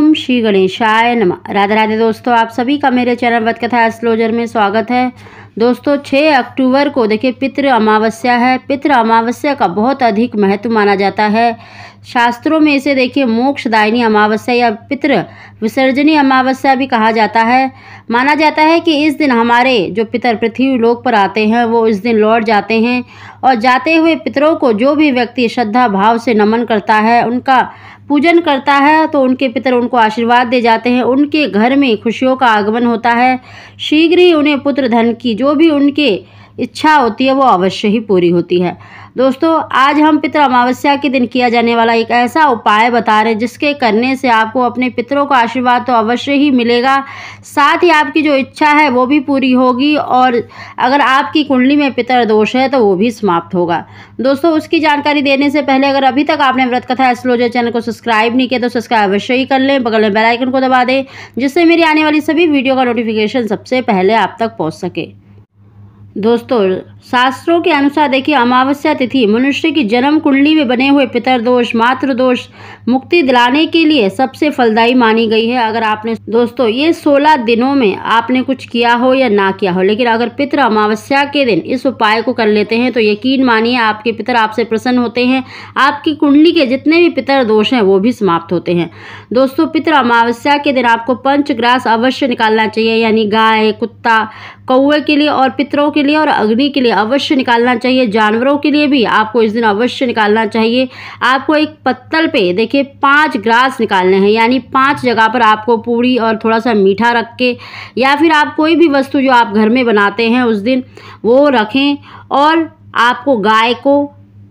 ओम श्री गणेशाय नमः। राधे राधे दोस्तों, आप सभी का मेरे चैनल वत कथा एस्ट्रोलॉजर में स्वागत है। दोस्तों 6 अक्टूबर को देखिए पितृ अमावस्या है। पितृ अमावस्या का बहुत अधिक महत्व माना जाता है। शास्त्रों में इसे देखिए मोक्षदायिनी अमावस्या या पितृ विसर्जनी अमावस्या भी कहा जाता है। माना जाता है कि इस दिन हमारे जो पितर पृथ्वी लोक पर आते हैं वो इस दिन लौट जाते हैं और जाते हुए पितरों को जो भी व्यक्ति श्रद्धा भाव से नमन करता है, उनका पूजन करता है, तो उनके पितर उनको आशीर्वाद दे जाते हैं। उनके घर में खुशियों का आगमन होता है। शीघ्र ही उन्हें पुत्र धन की जो भी उनके इच्छा होती है वो अवश्य ही पूरी होती है। दोस्तों आज हम पितृ अमावस्या के दिन किया जाने वाला एक ऐसा उपाय बता रहे हैं जिसके करने से आपको अपने पितरों का आशीर्वाद तो अवश्य ही मिलेगा, साथ ही आपकी जो इच्छा है वो भी पूरी होगी और अगर आपकी कुंडली में पितर दोष है तो वो भी समाप्त होगा। दोस्तों उसकी जानकारी देने से पहले अगर अभी तक आपने व्रत कथा एस्ट्रोलॉजर चैनल को सब्सक्राइब नहीं किया तो सब्सक्राइब अवश्य ही कर लें, बगल में बेल आइकन को दबा दें जिससे मेरी आने वाली सभी वीडियो का नोटिफिकेशन सबसे पहले आप तक पहुँच सके। दोस्तों शास्त्रों के अनुसार देखिए अमावस्या तिथि मनुष्य की जन्म कुंडली में बने हुए पितर दोष मातृ दोष मुक्ति दिलाने के लिए सबसे फलदायी मानी गई है। अगर आपने दोस्तों ये 16 दिनों में आपने कुछ किया हो या ना किया हो, लेकिन अगर पितृ अमावस्या के दिन इस उपाय को कर लेते हैं तो यकीन मानिए आपके पितर आपसे प्रसन्न होते हैं। आपकी कुंडली के जितने भी पितर दोष हैं वो भी समाप्त होते हैं। दोस्तों पितृ अमावस्या के दिन आपको पंचग्रास अवश्य निकालना चाहिए, यानी गाय, कुत्ता, कौवे के लिए और पितरों के लिए और अग्नि के लिए अवश्य निकालना चाहिए। जानवरों के लिए भी आपको इस दिन अवश्य निकालना चाहिए। आपको एक पत्तल पे देखिए 5 ग्रास निकालने हैं, यानी 5 जगह पर आपको पूरी और थोड़ा सा मीठा रख के या फिर आप कोई भी वस्तु जो आप घर में बनाते हैं उस दिन वो रखें और आपको गाय को,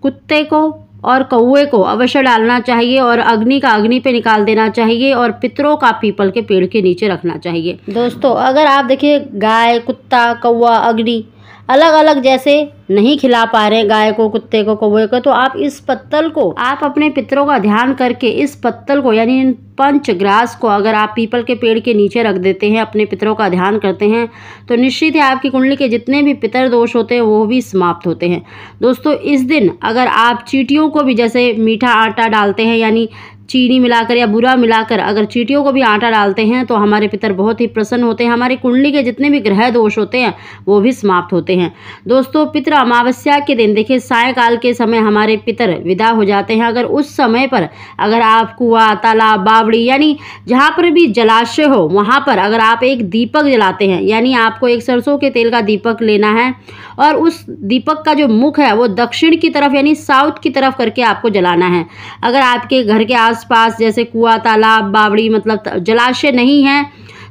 कुत्ते को और कौवे को अवश्य डालना चाहिए और अग्नि का अग्नि पे निकाल देना चाहिए और पितरों का पीपल के पेड़ के नीचे रखना चाहिए। दोस्तों अगर आप देखिए गाय, कुत्ता, कौवा, अग्नि अलग अलग जैसे नहीं खिला पा रहे गाय को, कुत्ते को, कौवे को, तो आप इस पत्तल को आप अपने पितरों का ध्यान करके इस पत्तल को यानी इन पंचग्रास को अगर आप पीपल के पेड़ के नीचे रख देते हैं, अपने पितरों का ध्यान करते हैं तो निश्चित ही आपकी कुंडली के जितने भी पितर दोष होते हैं वो भी समाप्त होते हैं। दोस्तों इस दिन अगर आप चींटियों को भी जैसे मीठा आटा डालते हैं, यानी चीनी मिलाकर या बूरा मिलाकर अगर चींटियों को भी आटा डालते हैं तो हमारे पितर बहुत ही प्रसन्न होते हैं। हमारी कुंडली के जितने भी ग्रह दोष होते हैं वो भी समाप्त होते हैं। दोस्तों पितृ अमावस्या के दिन देखिए सायंकाल के समय हमारे पितर विदा हो जाते हैं। अगर उस समय पर अगर आप कुआं, तालाब, बावड़ी यानी जहाँ पर भी जलाशय हो वहाँ पर अगर आप एक दीपक जलाते हैं, यानी आपको एक सरसों के तेल का दीपक लेना है और उस दीपक का जो मुख है वो दक्षिण की तरफ यानी साउथ की तरफ करके आपको जलाना है। अगर आपके घर के आसपास जैसे कुआं, तालाब, बावड़ी मतलब जलाशय नहीं है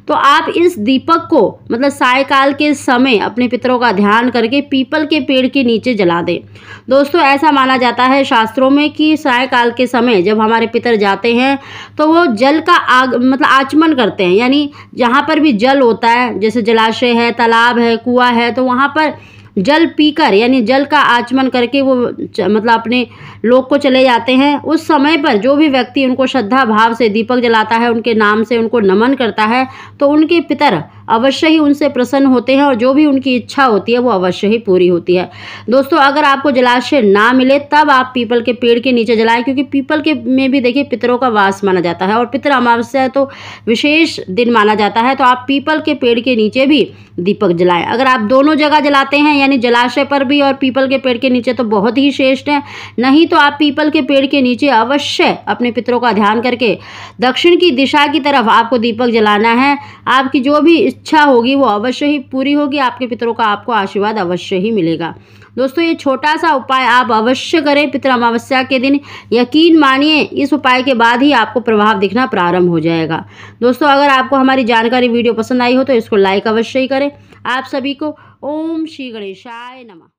तो आप इस दीपक को मतलब सायंकाल के समय अपने पितरों का ध्यान करके पीपल के पेड़ के नीचे जला दें। दोस्तों ऐसा माना जाता है शास्त्रों में कि सायंकाल के समय जब हमारे पितर जाते हैं तो वो जल का मतलब आचमन करते हैं, यानी जहाँ पर भी जल होता है जैसे जलाशय है, तालाब है, कुआं है, तो वहाँ पर जल पीकर यानी जल का आचमन करके वो मतलब अपने लोक को चले जाते हैं। उस समय पर जो भी व्यक्ति उनको श्रद्धा भाव से दीपक जलाता है, उनके नाम से उनको नमन करता है तो उनके पितर अवश्य ही उनसे प्रसन्न होते हैं और जो भी उनकी इच्छा होती है वो अवश्य ही पूरी होती है। दोस्तों अगर आपको जलाशय ना मिले तब आप पीपल के पेड़ के नीचे जलाएं, क्योंकि पीपल के में भी देखिए पितरों का वास माना जाता है और पितृ अमावस्या तो विशेष दिन माना जाता है, तो आप पीपल के पेड़ के नीचे भी दीपक जलाएं। अगर आप दोनों जगह जलाते हैं यानी जलाशय पर भी और पीपल के पेड़ के नीचे तो बहुत ही श्रेष्ठ है, नहीं तो आप पीपल के पेड़ के नीचे अवश्य अपने पितरों का ध्यान करके दक्षिण की दिशा की तरफ आपको दीपक जलाना है। आपकी जो भी इच्छा होगी वो अवश्य ही पूरी होगी, आपके पितरों का आपको आशीर्वाद अवश्य ही मिलेगा। दोस्तों ये छोटा सा उपाय आप अवश्य करें पितृ अमावस्या के दिन। यकीन मानिए इस उपाय के बाद ही आपको प्रभाव दिखना प्रारंभ हो जाएगा। दोस्तों अगर आपको हमारी जानकारी वीडियो पसंद आई हो तो इसको लाइक अवश्य ही करें। आप सभी को ओम श्री गणेशाय नमः।